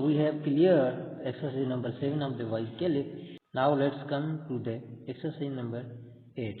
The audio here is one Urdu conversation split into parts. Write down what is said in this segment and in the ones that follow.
we have cleared exercise number 7 of the voice calip. Now let's come to the exercise number 8.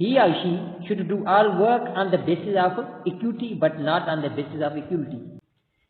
he or she should do all work on the basis of equity but not on the basis of equality.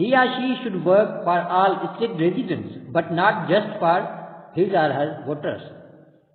he or she should work for all state residents but not just for his or her voters.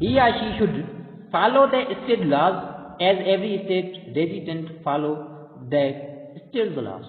he or she should follow the state laws as every state resident follow the state laws.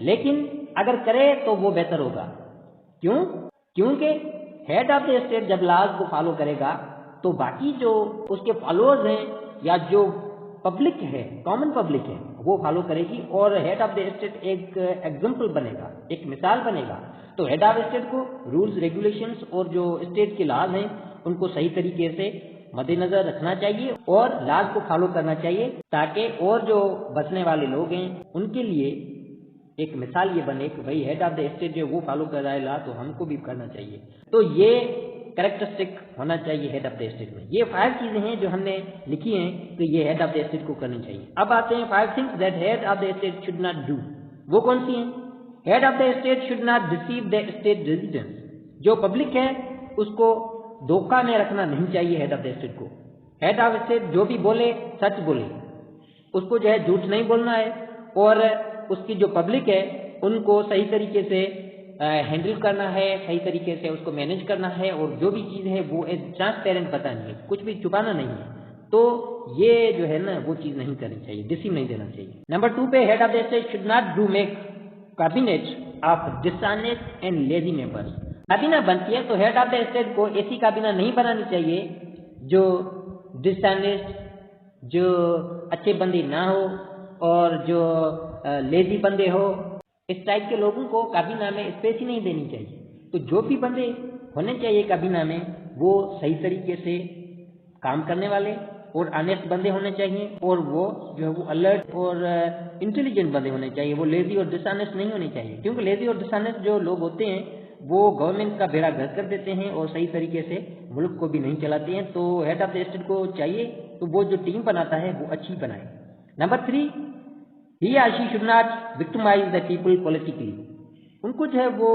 لیکن اگر کرے تو وہ بہتر ہوگا. کیوں؟ کیونکہ ہیڈ آف دا اسٹیٹ جب لاز کو فالو کرے گا تو باقی جو اس کے فالوورز ہیں یا جو پبلک ہے، کامن پبلک ہے، وہ فالو کرے گی اور ہیڈ آف دا اسٹیٹ ایک ایگزامپل بنے گا، ایک مثال بنے گا. تو ہیڈ آف اسٹیٹ کو رولز ریگولیشنز اور جو اسٹیٹ کے لاز ہیں ان کو صحیح طریقے سے مد نظر رکھنا چاہیے اور لاز کو فالو کرنا چاہیے، تاکہ اور جو بچنے والے لوگ ہیں ان کے لیے ایک مثال یہ بنے کہ بھائی ہیڈ آف دا اسٹیٹ جو وہ فالو کر رہا ہے لا، تو ہم کو بھی کرنا چاہیے. تو یہ کریکٹرسٹک ہونا چاہیے ہیڈ آف دا اسٹیٹ میں. یہ 5 چیزیں ہیں جو ہم نے لکھی ہیں کہ یہ ہیڈ آف دا اسٹیٹ کو کرنی چاہیے. اب آتے ہیں 5 things that head of the state should not do. وہ کون سی ہیں؟ Head of the state should not deceive the state residents. جو پبلک ہے اس کو دھوکہ میں رکھنا نہیں چاہیے ہیڈ آف دا اسٹیٹ کو. ہیڈ آف اسٹیٹ جو بھی بولے سچ بولے، اس کو جو ہے جھوٹ نہیں بولنا ہے، اور اس کی جو پبلک ہے ان کو صحیح طریقے سے ہینڈل کرنا ہے، صحیح طریقے سے اس کو مینیج کرنا ہے، اور جو بھی چیز ہے وہ ٹرانسپیرنٹ بتانی ہے، کچھ بھی چھپانا نہیں ہے. تو یہ جو ہے نا وہ چیز نہیں کرنی چاہیے، ڈیسیو نہیں دینا چاہیے. نمبر 2 پہ head of the state should not do make cabinet of dishonest and lazy members. کابینہ بنتی ہے تو ہیڈ آف دا اسٹیٹ کو ایسی کابینہ نہیں بنانی چاہیے جو ڈسآنیسٹ، جو اچھے بندے نہ ہو اور جو لیزی بندے ہو. اس ٹائپ کے لوگوں کو کابینہ میں اسپیس ہی نہیں دینی چاہیے. تو جو بھی بندے ہونے چاہیے کابینہ میں وہ صحیح طریقے سے کام کرنے والے اور آنیسٹ بندے ہونے چاہیے، اور وہ جو ہے وہ الرٹ اور انٹیلیجنٹ بندے ہونے چاہیے. وہ لیزی اور ڈس آنیسٹ نہیں ہونے چاہیے، کیونکہ لیزی اور ڈس آنیسٹ جو لوگ ہوتے ہیں وہ گورنمنٹ کا بیڑا گرک کر دیتے ہیں اور صحیح طریقے سے ملک کو بھی نہیں چلاتے ہیں. تو ہیڈ آف دا اسٹیٹ کو چاہیے تو وہ جو ٹیم بناتا ہے وہ اچھی بنائے. Number 3، he or she should not victimize the people politically. ان کو جو ہے وہ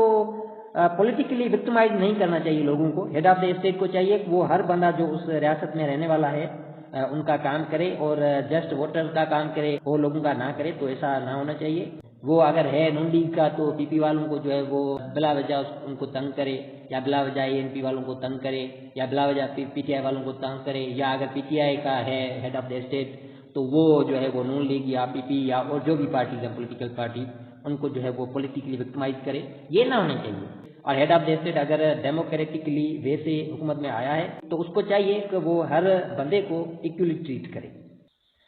پولیٹیکلی وکٹمائز نہیں کرنا چاہیے لوگوں کو. ہیڈ آف دا اسٹیٹ کو چاہیے کہ وہ ہر بندہ جو اس ریاست میں رہنے والا ہے ان کا کام کرے اور جسٹ ووٹر کا کام کرے اور لوگوں کا نہ کرے. تو ایسا نہ ہونا چاہیے. وہ اگر ہے نون لیگ کا تو پی پی والوں کو جو ہے وہ بلا وجہ ان کو تنگ کرے، یا بلا وجہ اے این پی والوں کو تنگ کرے، یا بلا وجہ پی ٹی آئی والوں کو تنگ کرے. یا اگر پی ٹی آئی کا ہے ہیڈ آف دا اسٹیٹ تو وہ جو ہے وہ نون لیگ یا پی پی یا اور جو بھی پارٹیز ہیں پولیٹیکل پارٹی ان کو جو ہے وہ پولیٹیکلی وکٹمائز کرے. یہ نہ ہونا چاہیے. اور ہیڈ آف دا اسٹیٹ اگر ڈیموکریٹکلی وے سے حکومت میں آیا ہے تو اس کو چاہیے کہ وہ ہر بندے کو ایکولی ٹریٹ کرے.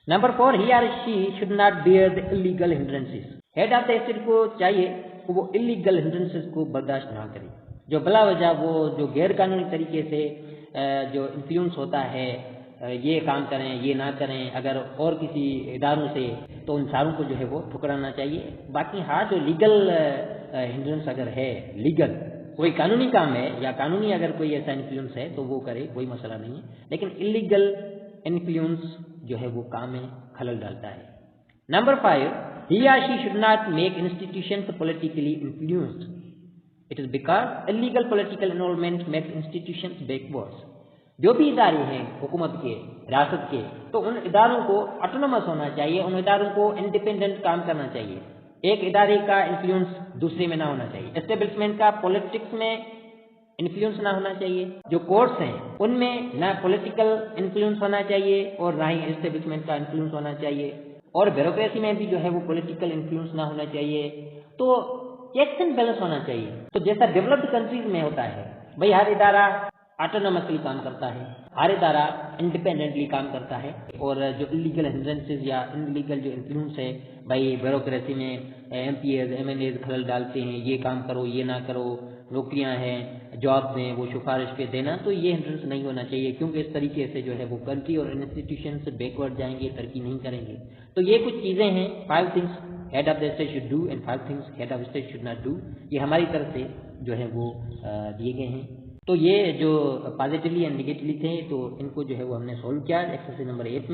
Number 4، he or she should not bear the illegal hindrances. Head of the state کو چاہیے کہ وہ illegal hindrances کو برداشت نہ کرے. جو بلا وجہ وہ جو غیر قانونی طریقے سے جو انفلوئنس ہوتا ہے، یہ کام کریں یہ نہ کریں اگر اور کسی اداروں سے، تو ان ساروں کو جو ہے وہ ٹھکرانا چاہیے. باقی ہاں جو لیگل ہنڈرنس اگر ہے، لیگل کوئی قانونی کام ہے یا قانونی اگر کوئی ایسا انفلوئنس ہے تو وہ کرے، کوئی مسئلہ نہیں ہے. لیکن انلیگل انفلوئنس جو ہے وہ کام میں خلل ڈالتا ہے. Number 5، he or she should not make institutions politically influenced. It is because illegal political involvement makes institutions backwards. جو بھی ادارے ہیں حکومت کے، ریاست کے، تو ان اداروں کو آٹونومس ہونا چاہیے، ان اداروں کو انڈیپینڈنٹ کام کرنا چاہیے. ایک ادارے کا انفلوئنس دوسرے میں نہ ہونا چاہیے. اسٹیبلشمنٹ کا پولیٹکس میں انفلوئنس نہ ہونا چاہیے. جو کورٹس ہیں ان میں نہ پولیٹیکل انفلوئنس ہونا چاہیے اور نہ ہی اسٹیبلشمنٹ کا انفلوئنس ہونا چاہیے. اور بیوروکریسی میں بھی جو ہے وہ پولیٹیکل انفلوئنس نہ ہونا چاہیے. تو چیکس اینڈ بیلنس ہونا چاہیے. تو جیسا ڈیولپڈ کنٹریز میں ہوتا ہے، بھائی ہر ادارہ آٹونومسلی کام کرتا ہے، ہر ادارہ انڈیپینڈنٹلی کام کرتا ہے، اور جو انلیگل ہنڈرنسز یا انلیگل جو انفلوئنس ہے، بھائی بیوروکریسی میں MPs MLAs خلل ڈالتے ہیں، یہ کام کرو یہ نہ کرو، نوکریاں ہیں جابس ہیں وہ سفارش پہ دینا، تو یہ ہنڈرنس نہیں ہونا چاہیے. کیونکہ اس طریقے سے جو ہے وہ کنٹری اور انسٹیٹیوشنز بیکورڈ جائیں گے، ترقی نہیں کریں گے. تو یہ کچھ چیزیں ہیں، 5 things head of the state should do and 5 things head of state should not do. یہ ہماری طرف سے جو ہے وہ دیے گئے ہیں. تو یہ جو پازیٹیولی اینڈ نگیٹیولی تھے تو ان کو جو ہے وہ ہم نے سولو کیا ایکسرسائز نمبر 8 میں.